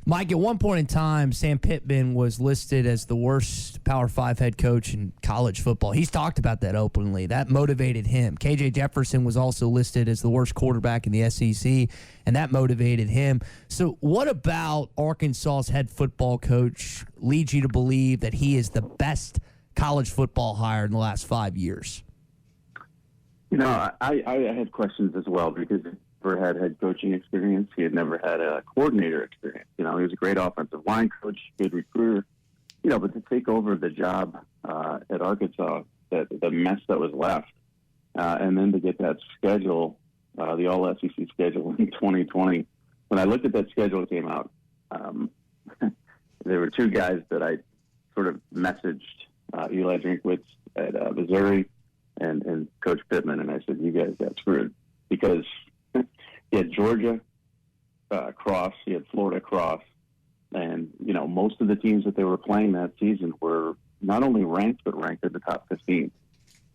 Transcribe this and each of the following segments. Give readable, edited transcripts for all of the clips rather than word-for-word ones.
Mike, at one point in time, Sam Pittman was listed as the worst Power 5 head coach in college football. He's talked about that openly. That motivated him. KJ Jefferson was also listed as the worst quarterback in the SEC, and that motivated him. So what about Arkansas's head football coach leads you to believe that he is the best college football hire in the last 5 years? I had questions as well because he never had head coaching experience. He had never had a coordinator experience. He was a great offensive line coach, good recruiter. But to take over the job at Arkansas, the mess that was left, and then to get that schedule, the All-SEC schedule in 2020. When I looked at that schedule that came out, there were two guys that I sort of messaged, Eli Drinkwitz at Missouri and Coach Pittman, and I said, you guys got screwed. Because he had Georgia cross, he had Florida cross, and, most of the teams that they were playing that season were not only ranked, but ranked in the top 15.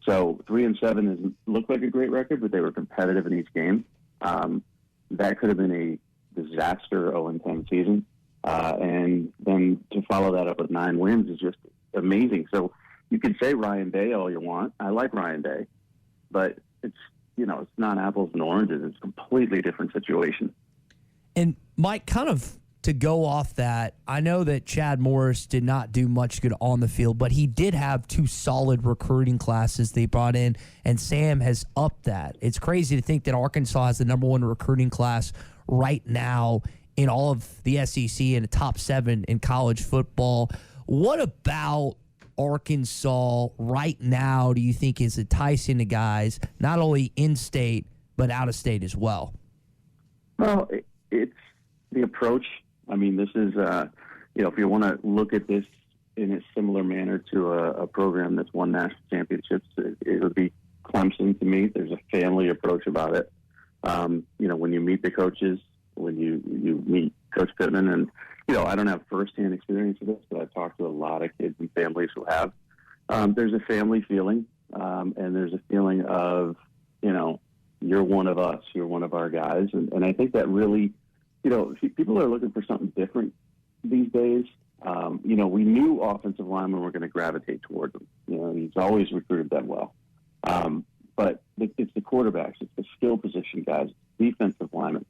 So 3-7 looked like a great record, but they were competitive in each game. That could have been a disaster 0-10 season. And then to follow that up with 9 wins is just amazing. So you can say Ryan Day all you want. I like Ryan Day, but it's not apples and oranges. It's a completely different situation. And Mike, kind of to go off that, I know that Chad Morris did not do much good on the field, but he did have 2 solid recruiting classes they brought in, and Sam has upped that. It's crazy to think that Arkansas has the number 1 recruiting class right now in all of the SEC and the top 7 in college football. What about Arkansas right now do you think is enticing to guys, not only in-state, but out-of-state as well? Well, it's the approach. I mean, this is, if you want to look at this in a similar manner to a program that's won national championships, it would be Clemson to me. There's a family approach about it. When you meet the coaches, when you meet Coach Pittman, and, I don't have firsthand experience of this, but I've talked to a lot of kids and families who have. There's a family feeling, and there's a feeling of, you're one of us, you're one of our guys. And I think that really, people are looking for something different these days. We knew offensive linemen were going to gravitate towards him. He's always recruited them well. But it's the quarterbacks, it's the skill position guys, defensive linemen.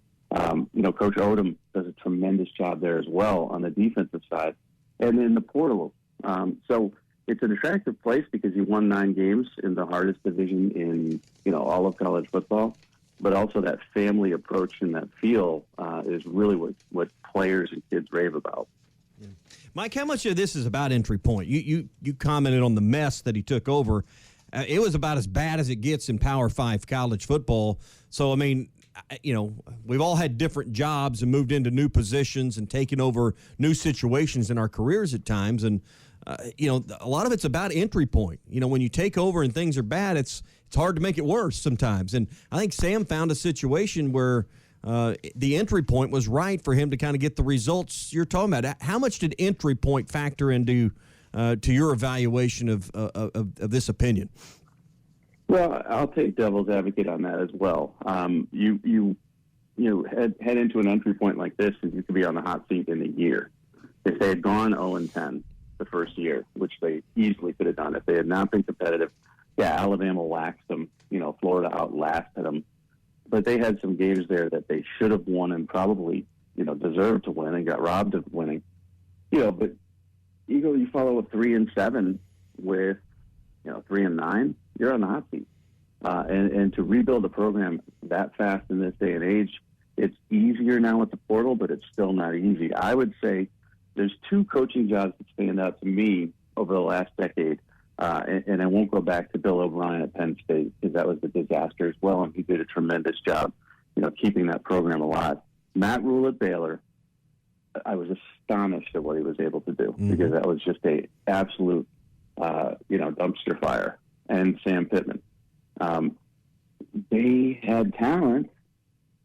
Coach Odom does a tremendous job there as well on the defensive side. And in the portal. So it's an attractive place because he won 9 games in the hardest division in, all of college football. But also that family approach and that feel is really what players and kids rave about. Yeah. Mike, how much of this is about entry point? You commented on the mess that he took over. It was about as bad as it gets in Power 5 college football. So, I mean, we've all had different jobs and moved into new positions and taken over new situations in our careers at times. And, a lot of it's about entry point. When you take over and things are bad, it's hard to make it worse sometimes. And I think Sam found a situation where the entry point was right for him to kind of get the results you're talking about. How much did entry point factor into to your evaluation of this opinion? Well, I'll take devil's advocate on that as well. You head into an entry point like this, and you could be on the hot seat in a year. If they had gone 0-10 the first year, which they easily could have done, if they had not been competitive, Alabama waxed them. Florida outlasted them. But they had some games there that they should have won and probably, deserved to win and got robbed of winning. But you follow a 3-7 with, 3-9, you're on the hot seat. And to rebuild a program that fast in this day and age, it's easier now with the portal, but it's still not easy. I would say there's 2 coaching jobs that stand out to me over the last decade. And I won't go back to Bill O'Brien at Penn State because that was a disaster as well, and he did a tremendous job, keeping that program alive. Matt Rule at Baylor, I was astonished at what he was able to do because that was just a absolute, dumpster fire. And Sam Pittman, they had talent,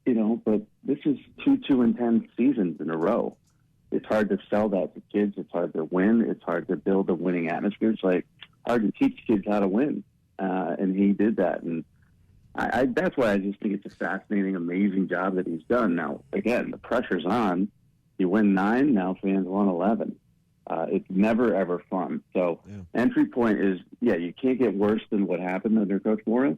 but this is 2-10 seasons in a row. It's hard to sell that to kids. It's hard to win. It's hard to build a winning atmosphere. It's hard to teach kids how to win. And he did that. And that's why I just think it's a fascinating, amazing job that he's done. Now, again, the pressure's on. You win 9, now fans want 11. It's never, ever fun. So entry point is, you can't get worse than what happened under Coach Morris,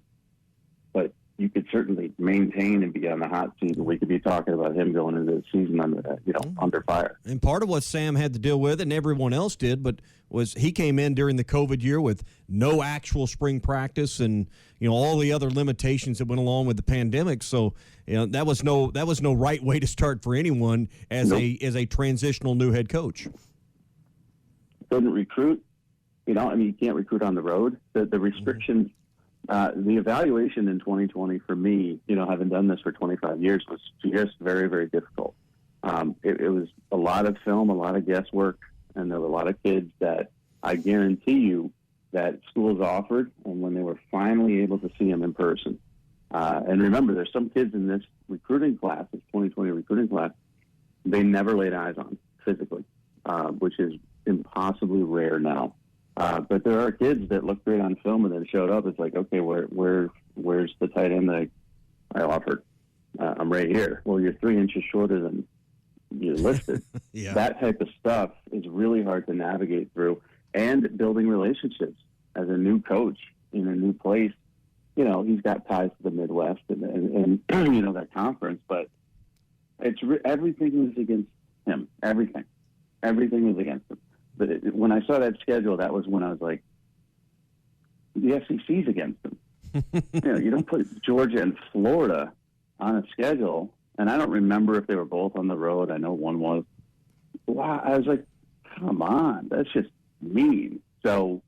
but you could certainly maintain and be on the hot seat. We could be talking about him going into the season under fire. And part of what Sam had to deal with, and everyone else did, but was he came in during the COVID year with no actual spring practice and all the other limitations that went along with the pandemic. So that was no right way to start for anyone as a transitional new head coach. Couldn't recruit. You can't recruit on the road. The restrictions. The evaluation in 2020 for me, having done this for 25 years, was just very, very difficult. It was a lot of film, a lot of guesswork, and there were a lot of kids that I guarantee you that schools offered, and when they were finally able to see them in person. And remember, there's some kids in this recruiting class, this 2020 recruiting class, they never laid eyes on physically, which is impossibly rare now. But there are kids that look great on film and then showed up. It's like, okay, where's the tight end that I offered? I'm right here. Well, you're 3 inches shorter than you listed. That type of stuff is really hard to navigate through. And building relationships as a new coach in a new place. He's got ties to the Midwest and that conference, but everything was against him. Everything was against him. But when I saw that schedule, that was when I was like, the SEC's against them. You don't put Georgia and Florida on a schedule. And I don't remember if they were both on the road. I know one was. Wow. I was like, come on, that's just mean. So,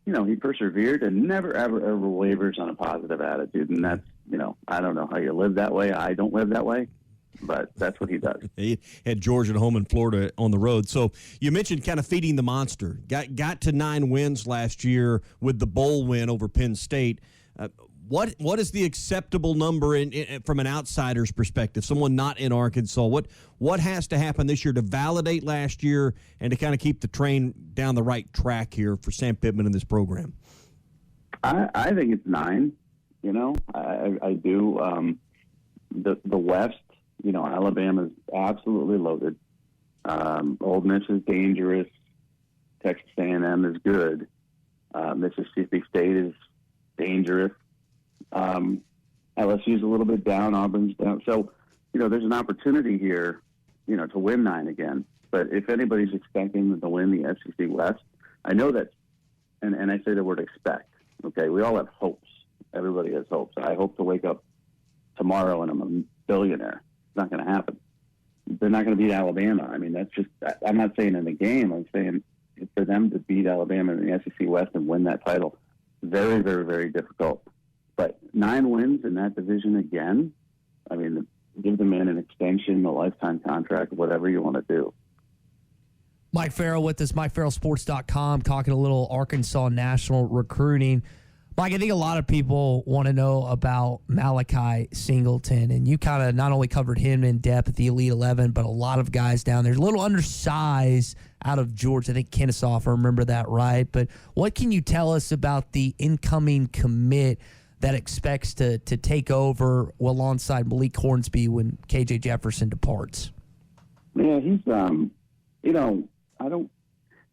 he persevered and never, ever, ever wavers on a positive attitude. And that's, I don't know how you live that way. I don't live that way. But that's what he does. He had Georgia at home and Florida on the road. So you mentioned kind of feeding the monster. Got to 9 wins last year with the bowl win over Penn State. What is the acceptable number from an outsider's perspective, someone not in Arkansas? What has to happen this year to validate last year and to kind of keep the train down the right track here for Sam Pittman and this program? I think it's 9. I do. The West. Alabama's absolutely loaded. Ole Miss is dangerous. Texas A&M is good. Mississippi State is dangerous. LSU's a little bit down. Auburn's down. So, there's an opportunity here, to win 9 again. But if anybody's expecting them to win the SEC West, I know that, and I say the word expect. Okay, we all have hopes. Everybody has hopes. I hope to wake up tomorrow and I'm a billionaire. It's not going to happen. They're not going to beat Alabama. I mean, that's just, I'm not saying in the game. I'm saying for them to beat Alabama in the SEC West and win that title, very, very, very difficult. But 9 wins in that division again, I mean, give the man an extension, a lifetime contract, whatever you want to do. Mike Farrell with us, MikeFarrellSports.com, talking a little Arkansas national recruiting. Mike, I think a lot of people want to know about Malachi Singleton, and you kind of not only covered him in depth at the Elite 11, but a lot of guys down there. A little undersized out of Georgia. I think Kennesaw, if I remember that right. But what can you tell us about the incoming commit that expects to take over alongside Malik Hornsby when KJ Jefferson departs? Yeah, he's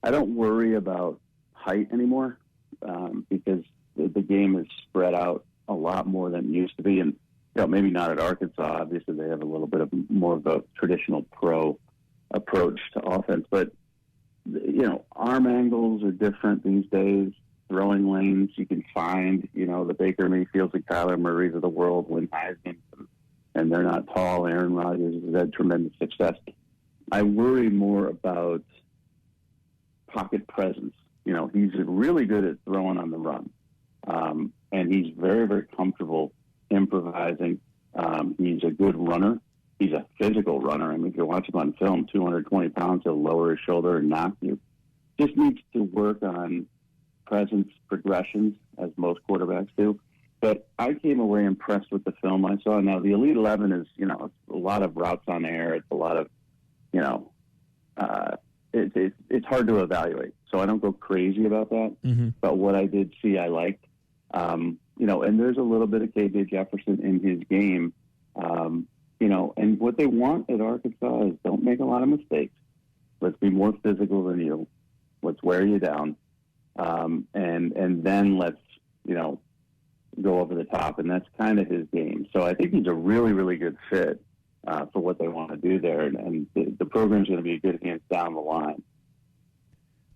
I don't worry about height anymore because the game is spread out a lot more than it used to be, and maybe not at Arkansas. Obviously, they have a little bit of more of a traditional pro approach to offense, but arm angles are different these days. Throwing lanes you can find, the Baker Mayfields and Kyler Murrays of the world win Heisman, and they're not tall. Aaron Rodgers has had tremendous success. I worry more about pocket presence. He's really good at throwing on the run. And he's very, very comfortable improvising. He's a good runner. He's a physical runner. I mean, if you watch him on film, 220 pounds, he'll lower his shoulder and knock you. Just needs to work on presence progressions, as most quarterbacks do. But I came away impressed with the film I saw. Now, the Elite 11 is, it's a lot of routes on air. It's a lot of, it's hard to evaluate. So I don't go crazy about that. Mm-hmm. But what I did see, I liked. And there's a little bit of KJ Jefferson in his game. and what they want at Arkansas is don't make a lot of mistakes. Let's be more physical than you. Let's wear you down. And then let's, go over the top. And that's kind of his game. So I think he's a really, really good fit for what they want to do there. And the program's going to be a good hands down the line.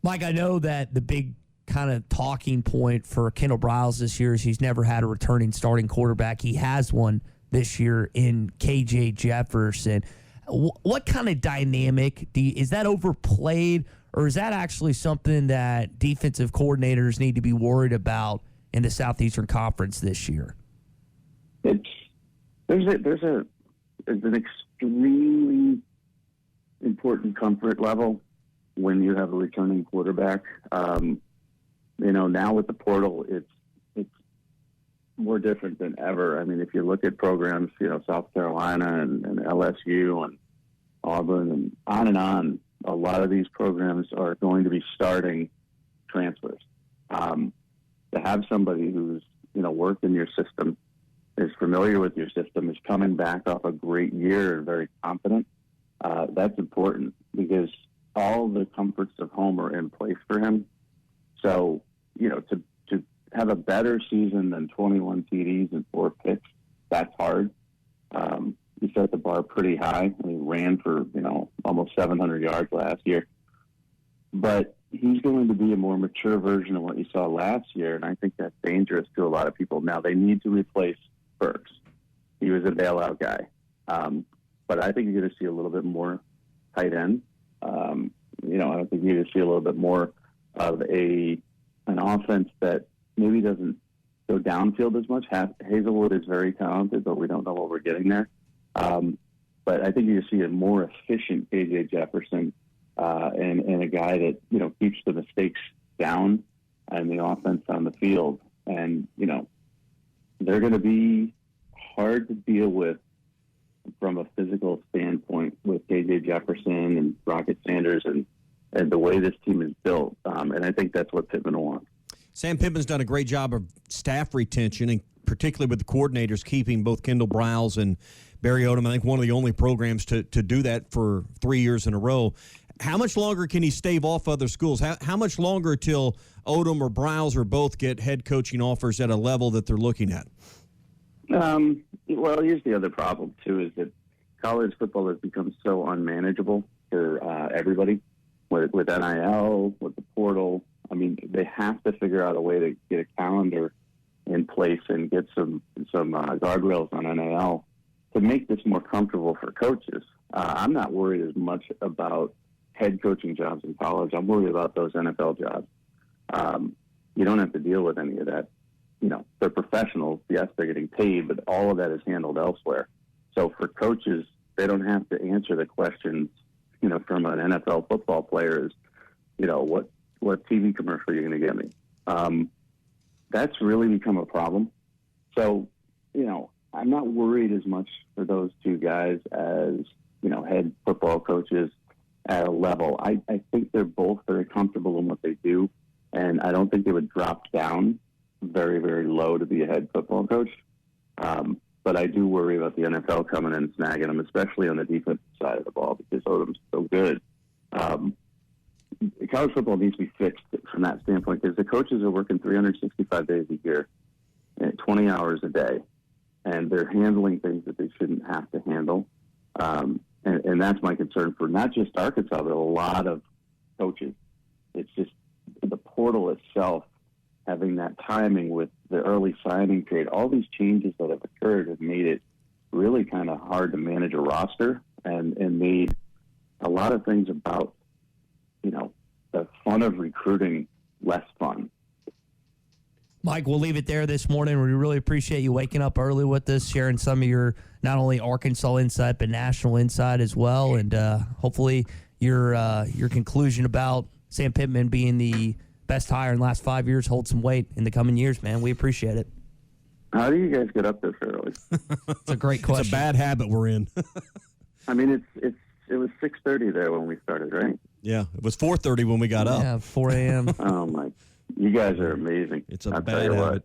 Mike, I know that the big kind of talking point for Kendall Briles this year is he's never had a returning starting quarterback. He has one this year in KJ Jefferson. What kind of dynamic is that overplayed, or is that actually something that defensive coordinators need to be worried about in the Southeastern Conference this year? There's an extremely important comfort level when you have a returning quarterback. Now with the portal, it's more different than ever. I mean, if you look at programs, South Carolina and LSU and Auburn and on, a lot of these programs are going to be starting transfers. To have somebody who's, worked in your system, is familiar with your system, is coming back off a great year and very confident, that's important because all the comforts of home are in place for him. So, to have a better season than 21 TDs and 4 picks, that's hard. He set the bar pretty high. He ran for, almost 700 yards last year. But he's going to be a more mature version of what you saw last year, and I think that's dangerous to a lot of people. Now, they need to replace Burks. He was a bailout guy. But I think you're going to see a little bit more tight end. I don't think you're going to see a little bit more of an offense that maybe doesn't go downfield as much. Hazelwood is very talented, but we don't know what we're getting there. But I think you're going to see a more efficient KJ Jefferson and a guy that, keeps the mistakes down and the offense on the field. And, they're going to be hard to deal with from a physical standpoint with KJ Jefferson and Rocket Sanders and the way this team is built. And I think that's what Pittman wants. Sam Pittman's done a great job of staff retention, and particularly with the coordinators keeping both Kendall Briles and Barry Odom. I think one of the only programs to do that for 3 years in a row. How much longer can he stave off other schools? How much longer till Odom or Briles or both get head coaching offers at a level that they're looking at? Well, here's the other problem, too, is that college football has become so unmanageable for everybody with NIL, with the portal. I mean, they have to figure out a way to get a calendar in place and get some guardrails on NIL to make this more comfortable for coaches. I'm not worried as much about head coaching jobs in college. I'm worried about those NFL jobs. You don't have to deal with any of that. They're professionals. Yes, they're getting paid, but all of that is handled elsewhere. So for coaches, they don't have to answer the questions, from an NFL football player is, what TV commercial are you going to get me? That's really become a problem. So, I'm not worried as much for those two guys as, head football coaches at a level. I think they're both very comfortable in what they do, and I don't think they would drop down very, very low to be a head football coach. But I do worry about the NFL coming in and snagging them, especially on the defensive side of the ball, because Odom's so good. College football needs to be fixed from that standpoint because the coaches are working 365 days a year, 20 hours a day, and they're handling things that they shouldn't have to handle. And that's my concern for not just Arkansas, but a lot of coaches. It's just the portal itself, having that timing with the early signing period, all these changes that have occurred have made it really kind of hard to manage a roster and made a lot of things about, the fun of recruiting less fun. Mike, we'll leave it there this morning. We really appreciate you waking up early with us, sharing some of your not only Arkansas insight, but national insight as well. And hopefully your conclusion about Sam Pittman being the best hire in the last 5 years holds some weight in the coming years, man. We appreciate it. How do you guys get up this early? It's a great question. It's a bad habit we're in. I mean, it was 6:30 there when we started, right? Yeah, it was 4:30 when we got up. Yeah, 4 a.m. Oh, my. You guys are amazing. It's a bad habit.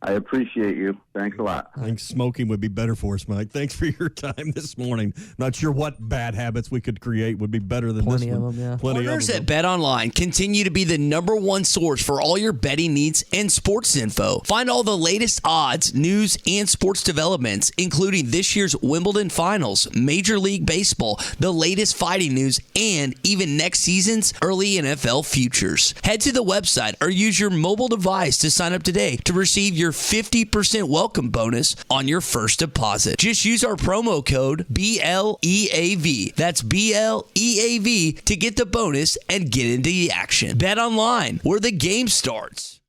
I appreciate you. Thanks a lot. I think smoking would be better for us, Mike. Thanks for your time this morning. Not sure what bad habits we could create would be better than Plenty this one. of them, yeah. Plenty Partners of at them. BetOnline continue to be the #1 source for all your betting needs and sports info. Find all the latest odds, news, and sports developments, including this year's Wimbledon Finals, Major League Baseball, the latest fighting news, and even next season's early NFL futures. Head to the website or use your mobile device to sign up today to receive your 50% welcome bonus on your first deposit. Just use our promo code BLEAV. That's BLEAV to get the bonus and get into the action. Bet online, where the game starts.